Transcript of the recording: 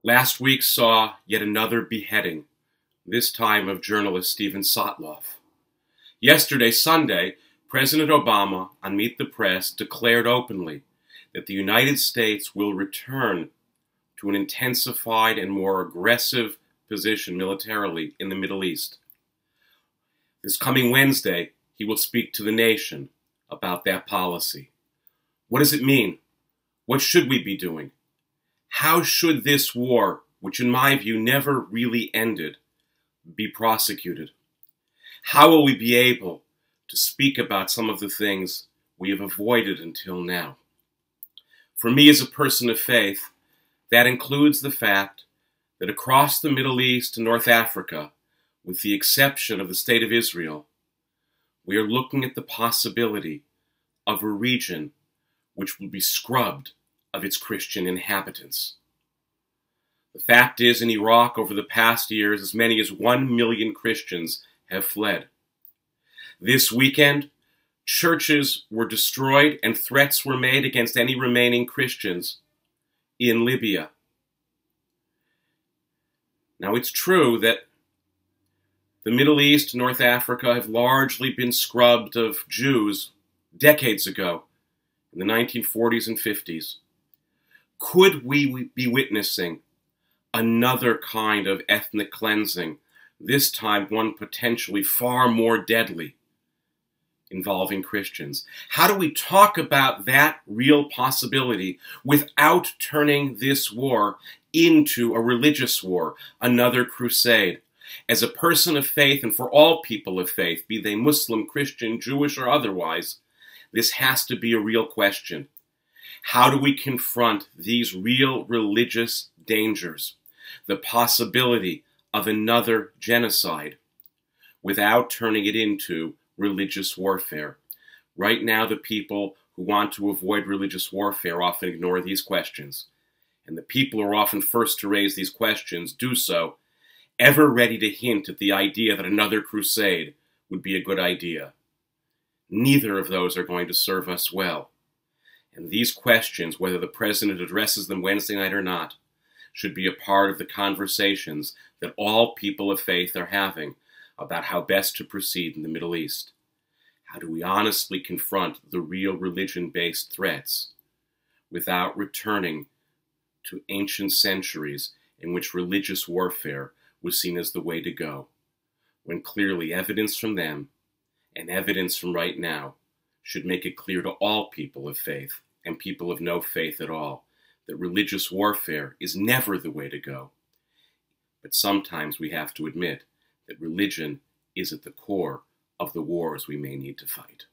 Last week saw yet another beheading, this time of journalist Steven Sotloff. Yesterday, Sunday, President Obama, on Meet the Press, declared openly that the United States will return to an intensified and more aggressive position militarily in the Middle East. This coming Wednesday, he will speak to the nation about that policy. What does it mean? What should we be doing? How should this war, which in my view never really ended, be prosecuted? How will we be able to speak about some of the things we have avoided until now? For me as a person of faith, that includes the fact that across the Middle East and North Africa, with the exception of the State of Israel, we are looking at the possibility of a region which will be scrubbed of its Christian inhabitants. The fact is, in Iraq over the past years, as many as 1 million Christians have fled. This weekend, churches were destroyed and threats were made against any remaining Christians in Libya. Now, it's true that the Middle East and North Africa have largely been scrubbed of Jews decades ago, in the 1940s and 50s. Could we be witnessing another kind of ethnic cleansing, this time one potentially far more deadly, involving Christians? How do we talk about that real possibility without turning this war into a religious war, another crusade? As a person of faith, and for all people of faith, be they Muslim, Christian, Jewish, or otherwise, this has to be a real question. How do we confront these real religious dangers, the possibility of another genocide, without turning it into religious warfare? Right now, the people who want to avoid religious warfare often ignore these questions. And the people who are often first to raise these questions do so, ever ready to hint at the idea that another crusade would be a good idea. Neither of those are going to serve us well. And these questions, whether the president addresses them Wednesday night or not, should be a part of the conversations that all people of faith are having about how best to proceed in the Middle East. How do we honestly confront the real religion-based threats without returning to ancient centuries in which religious warfare was seen as the way to go, when clearly evidence from them and evidence from right now should make it clear to all people of faith and people of no faith at all that religious warfare is never the way to go. But sometimes we have to admit that religion is at the core of the wars we may need to fight.